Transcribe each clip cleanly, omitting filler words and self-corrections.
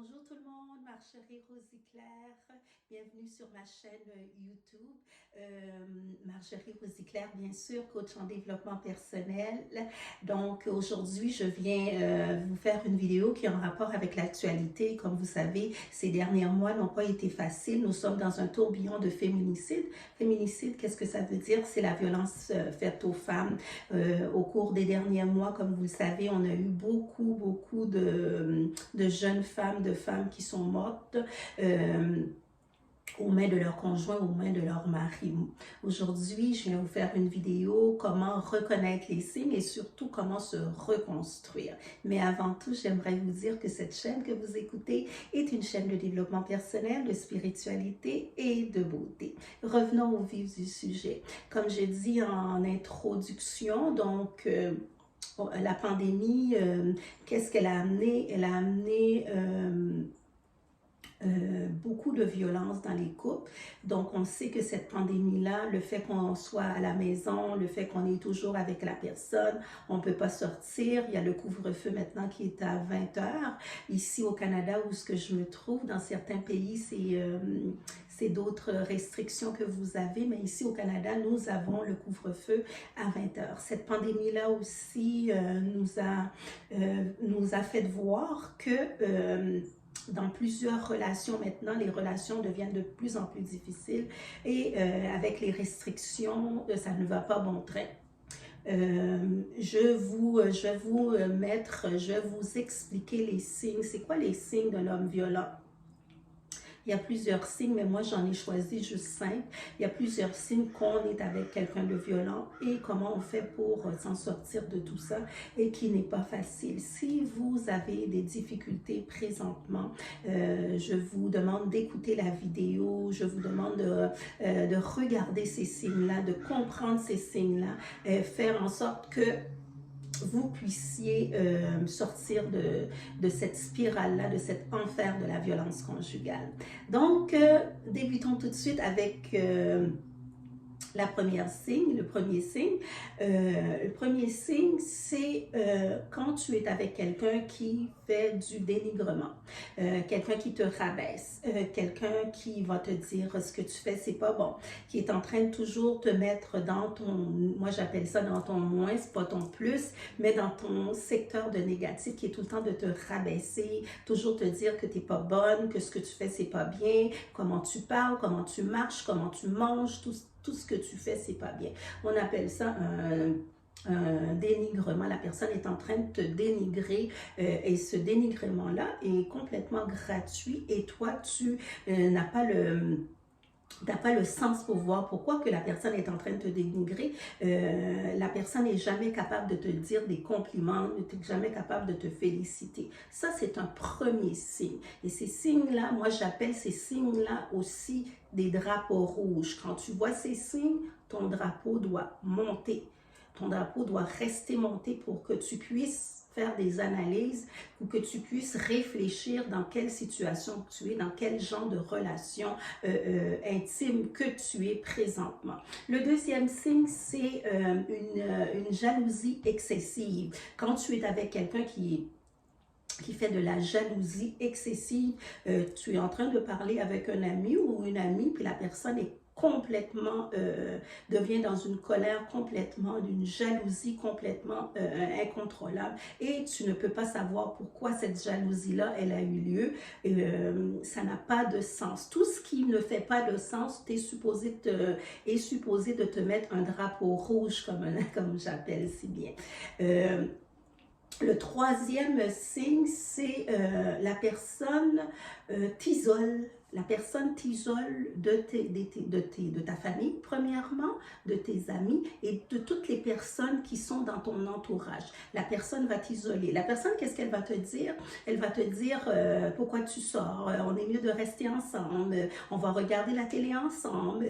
Bonjour tout le monde, Marjorie Rosie Claire. Bienvenue sur ma chaîne YouTube. Marjorie Rosie Claire, bien sûr, coach en développement personnel. Donc aujourd'hui, je viens vous faire une vidéo qui est en rapport avec l'actualité. Comme vous savez, ces derniers mois n'ont pas été faciles. Nous sommes dans un tourbillon de féminicide. Féminicide, qu'est-ce que ça veut dire? C'est la violence faite aux femmes. Au cours des derniers mois, comme vous le savez, on a eu beaucoup de jeunes femmes, de femmes qui sont mortes aux mains de leur conjoint, aux mains de leur mari. Aujourd'hui, je viens vous faire une vidéo comment reconnaître les signes et surtout comment se reconstruire. Mais avant tout, j'aimerais vous dire que cette chaîne que vous écoutez est une chaîne de développement personnel, de spiritualité et de beauté. Revenons au vif du sujet. Comme j'ai dit en introduction, donc la pandémie, qu'est-ce qu'elle a amené? Elle a amené beaucoup de violence dans les couples. Donc, on sait que cette pandémie-là, le fait qu'on soit à la maison, le fait qu'on est toujours avec la personne, on ne peut pas sortir. Il y a le couvre-feu maintenant qui est à 20 heures. Ici au Canada, où ce que je me trouve, dans certains pays, c'est d'autres restrictions que vous avez, mais ici au Canada, nous avons le couvre-feu à 20 heures. Cette pandémie-là aussi nous a fait voir que dans plusieurs relations maintenant, les relations deviennent de plus en plus difficiles et avec les restrictions, ça ne va pas bon train. Je vais vous expliquer les signes. C'est quoi les signes d'un homme violent? Il y a plusieurs signes, mais moi j'en ai choisi juste 5. Il y a plusieurs signes qu'on est avec quelqu'un de violent et comment on fait pour s'en sortir de tout ça et qui n'est pas facile. Si vous avez des difficultés présentement, je vous demande d'écouter la vidéo, je vous demande de regarder ces signes-là, de comprendre ces signes-là, faire en sorte que vous puissiez sortir de cette spirale-là, de cet enfer de la violence conjugale. Donc, débutons tout de suite avec la première signe, le premier signe. Le premier signe, c'est quand tu es avec quelqu'un qui fait du dénigrement, quelqu'un qui te rabaisse, quelqu'un qui va te dire ce que tu fais, c'est pas bon, qui est en train de toujours te mettre dans ton, moi j'appelle ça dans ton moins, c'est pas ton plus, mais dans ton secteur de négatif, qui est tout le temps de te rabaisser, toujours te dire que t'es pas bonne, que ce que tu fais c'est pas bien, comment tu parles, comment tu marches, comment tu manges, tout ce que tu fais, c'est pas bien. On appelle ça un dénigrement. La personne est en train de te dénigrer et ce dénigrement-là est complètement gratuit et toi, tu n'as pas le sens pour voir pourquoi que la personne est en train de te dénigrer. La personne n'est jamais capable de te dire des compliments, n'est jamais capable de te féliciter. Ça, c'est un premier signe. Et ces signes-là, moi, j'appelle ces signes-là aussi des drapeaux rouges. Quand tu vois ces signes, ton drapeau doit monter. Ton drapeau doit rester monté pour que tu puisses faire des analyses ou que tu puisses réfléchir dans quelle situation tu es, dans quel genre de relation intime que tu es présentement. Le deuxième signe, c'est une jalousie excessive. Quand tu es avec quelqu'un qui fait de la jalousie excessive, tu es en train de parler avec un ami ou une amie, puis la personne est complètement, devient dans une colère complètement, d'une jalousie complètement incontrôlable et tu ne peux pas savoir pourquoi cette jalousie-là, elle a eu lieu. Ça n'a pas de sens. Tout ce qui ne fait pas de sens est supposé de te mettre un drapeau rouge, comme j'appelle si bien. Le troisième signe, c'est la personne t'isole. La personne t'isole de ta famille, premièrement, de tes amis et de toutes les personnes qui sont dans ton entourage. La personne va t'isoler. La personne, qu'est-ce qu'elle va te dire? Elle va te dire pourquoi tu sors, on est mieux de rester ensemble, on va regarder la télé ensemble,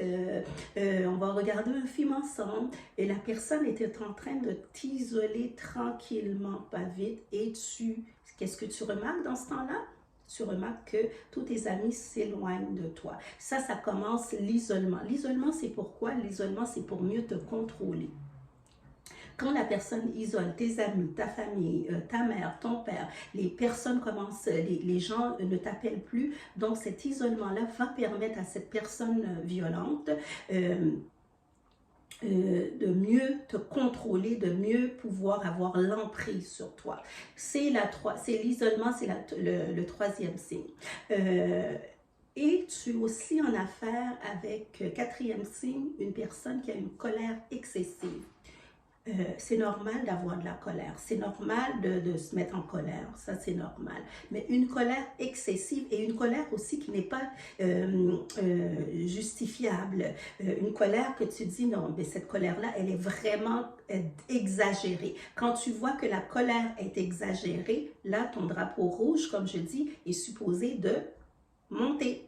on va regarder un film ensemble. Et la personne était en train de t'isoler tranquillement, pas vite. Et qu'est-ce que tu remarques dans ce temps-là? Tu remarques que tous tes amis s'éloignent de toi. Ça commence l'isolement. L'isolement, c'est pourquoi? L'isolement, c'est pour mieux te contrôler. Quand la personne isole tes amis, ta famille, ta mère, ton père, les personnes commencent, les gens ne t'appellent plus. Donc cet isolement-là va permettre à cette personne violente de mieux te contrôler, de mieux pouvoir avoir l'emprise sur toi. C'est l'isolement, c'est le troisième signe. Et tu es aussi en affaire avec, quatrième signe, une personne qui a une colère excessive. C'est normal d'avoir de la colère, c'est normal de se mettre en colère, ça c'est normal. Mais une colère excessive et une colère aussi qui n'est pas justifiable, une colère que tu dis non, mais cette colère-là, elle est vraiment exagérée. Quand tu vois que la colère est exagérée, là ton drapeau rouge, comme je dis, est supposé de monter.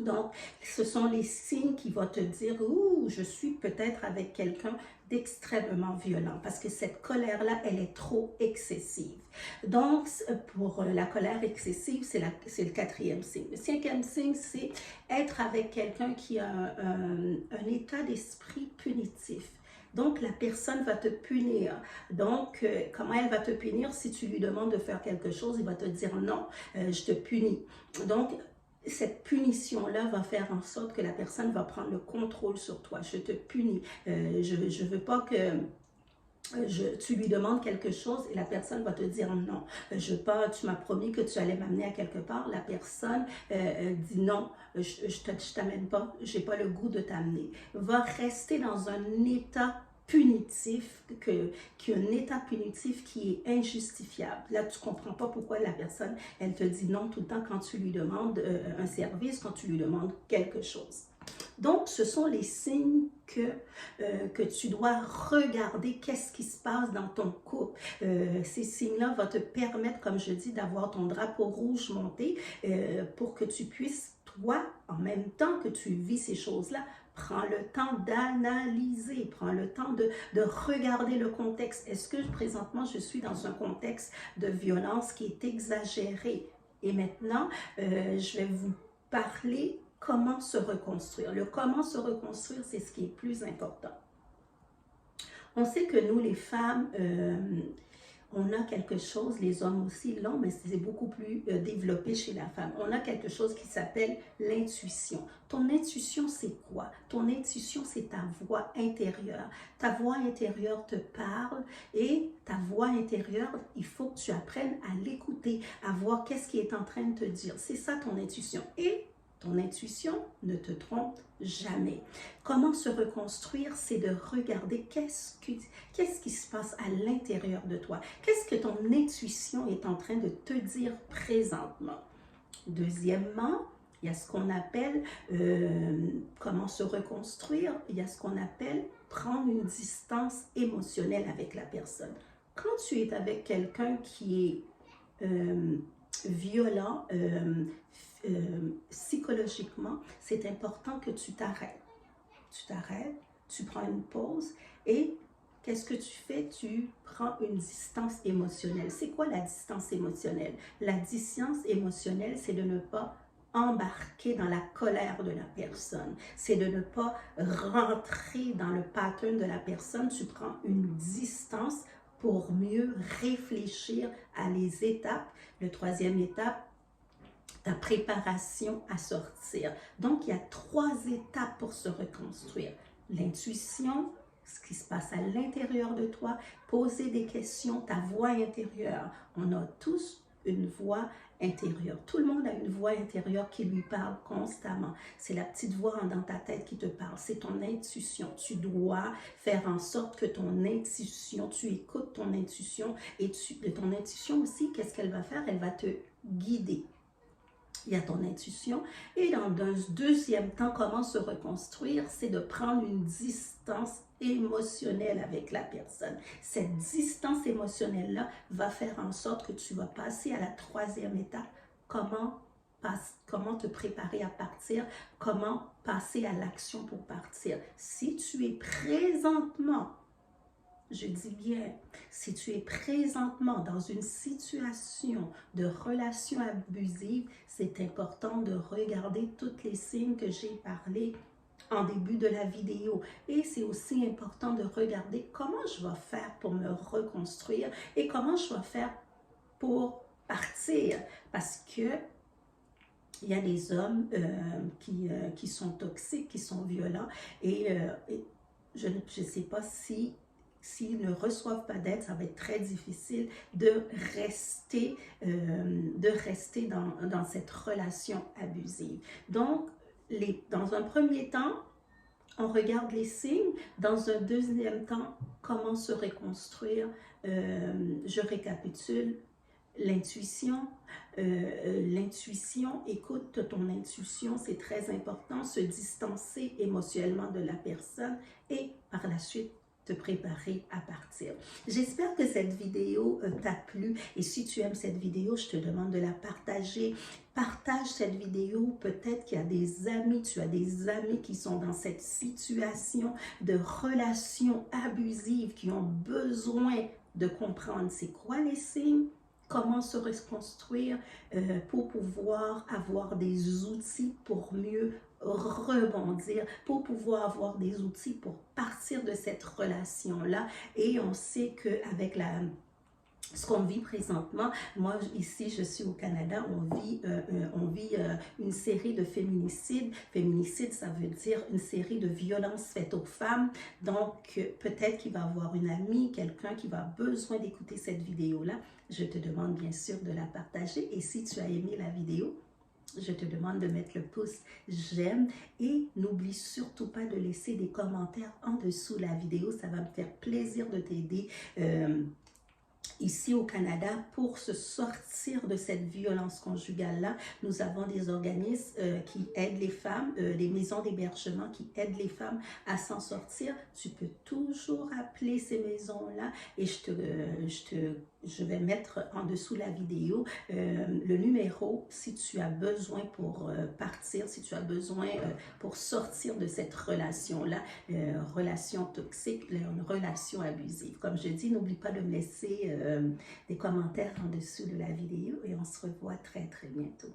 Donc, ce sont les signes qui vont te dire « Ouh, je suis peut-être avec quelqu'un d'extrêmement violent parce que cette colère-là, elle est trop excessive. » Donc, pour la colère excessive, c'est le quatrième signe. Le cinquième signe, c'est être avec quelqu'un qui a un état d'esprit punitif. Donc, la personne va te punir. Donc, comment elle va te punir? Si tu lui demandes de faire quelque chose, il va te dire non, je te punis. Donc, cette punition-là va faire en sorte que la personne va prendre le contrôle sur toi. Je te punis. Je ne veux pas que tu lui demandes quelque chose et la personne va te dire non. Tu m'as promis que tu allais m'amener à quelque part. La personne dit non, je t'amène pas, j'ai pas le goût de t'amener. Va rester dans un état punitif, un état punitif qui est injustifiable. Là, tu ne comprends pas pourquoi la personne, elle te dit non tout le temps quand tu lui demandes un service, quand tu lui demandes quelque chose. Donc, ce sont les signes que tu dois regarder qu'est-ce qui se passe dans ton couple. Ces signes-là vont te permettre, comme je dis, d'avoir ton drapeau rouge monté pour que tu puisses, toi, en même temps que tu vis ces choses-là, prends le temps d'analyser, prends le temps de regarder le contexte. Est-ce que présentement, je suis dans un contexte de violence qui est exagéré? Et maintenant, je vais vous parler comment se reconstruire. Le comment se reconstruire, c'est ce qui est plus important. On sait que nous, les femmes, on a quelque chose, les hommes aussi l'ont, mais c'est beaucoup plus développé chez la femme. On a quelque chose qui s'appelle l'intuition. Ton intuition, c'est quoi? Ton intuition, c'est ta voix intérieure. Ta voix intérieure te parle et ta voix intérieure, il faut que tu apprennes à l'écouter, à voir qu'est-ce qui est en train de te dire. C'est ça ton intuition. Et ton intuition ne te trompe jamais. Comment se reconstruire, c'est de regarder qu'est-ce qui se passe à l'intérieur de toi. Qu'est-ce que ton intuition est en train de te dire présentement. Deuxièmement, il y a ce qu'on appelle, comment se reconstruire, il y a ce qu'on appelle prendre une distance émotionnelle avec la personne. Quand tu es avec quelqu'un qui est violent, psychologiquement, c'est important que tu t'arrêtes. Tu t'arrêtes, tu prends une pause et qu'est-ce que tu fais? Tu prends une distance émotionnelle. C'est quoi la distance émotionnelle? La distance émotionnelle, c'est de ne pas embarquer dans la colère de la personne. C'est de ne pas rentrer dans le pattern de la personne. Tu prends une distance pour mieux réfléchir à les étapes. Le troisième étape, ta préparation à sortir. Donc, il y a 3 étapes pour se reconstruire. L'intuition, ce qui se passe à l'intérieur de toi, poser des questions, ta voix intérieure. On a tous une voix intérieure. Tout le monde a une voix intérieure qui lui parle constamment. C'est la petite voix dans ta tête qui te parle. C'est ton intuition. Tu dois faire en sorte que ton intuition, tu écoutes ton intuition et de ton intuition aussi, qu'est-ce qu'elle va faire? Elle va te guider. Il y a ton intuition. Et dans un deuxième temps, comment se reconstruire? C'est de prendre une distance émotionnelle avec la personne. Cette distance émotionnelle-là va faire en sorte que tu vas passer à la 3e étape. Comment te préparer à partir? Comment passer à l'action pour partir? Si tu es présentement, je dis bien, si tu es présentement dans une situation de relation abusive, c'est important de regarder tous les signes que j'ai parlé en début de la vidéo. Et c'est aussi important de regarder comment je vais faire pour me reconstruire et comment je vais faire pour partir. Parce que il y a des hommes qui sont toxiques, qui sont violents et je ne sais pas si s'ils ne reçoivent pas d'aide, ça va être très difficile de rester dans cette relation abusive. Donc, dans un premier temps, on regarde les signes. Dans un deuxième temps, comment se reconstruire. Je récapitule. L'intuition, écoute ton intuition, c'est très important, se distancer émotionnellement de la personne et par la suite te préparer à partir. J'espère que cette vidéo t'a plu et si tu aimes cette vidéo, je te demande de la partager. Partage cette vidéo, peut-être qu'il y a des amis, tu as des amis qui sont dans cette situation de relation abusive, qui ont besoin de comprendre c'est quoi les signes, comment se reconstruire pour pouvoir avoir des outils pour mieux rebondir, pour pouvoir avoir des outils pour partir de cette relation-là. Et on sait qu'avec ce qu'on vit présentement, moi ici je suis au Canada, on vit une série de féminicides. Féminicide, ça veut dire une série de violences faites aux femmes. Donc peut-être qu'il va avoir une amie, quelqu'un qui va besoin d'écouter cette vidéo-là. Je te demande bien sûr de la partager et si tu as aimé la vidéo, je te demande de mettre le pouce j'aime et n'oublie surtout pas de laisser des commentaires en dessous de la vidéo. Ça va me faire plaisir de t'aider ici au Canada pour se sortir de cette violence conjugale-là. Nous avons des organismes qui aident les femmes, des maisons d'hébergement qui aident les femmes à s'en sortir. Tu peux toujours appeler ces maisons-là et je vais mettre en dessous la vidéo le numéro si tu as besoin pour partir, si tu as besoin pour sortir de cette relation-là, relation toxique, une relation abusive. Comme je dis, n'oublie pas de me laisser des commentaires en dessous de la vidéo et on se revoit très très bientôt.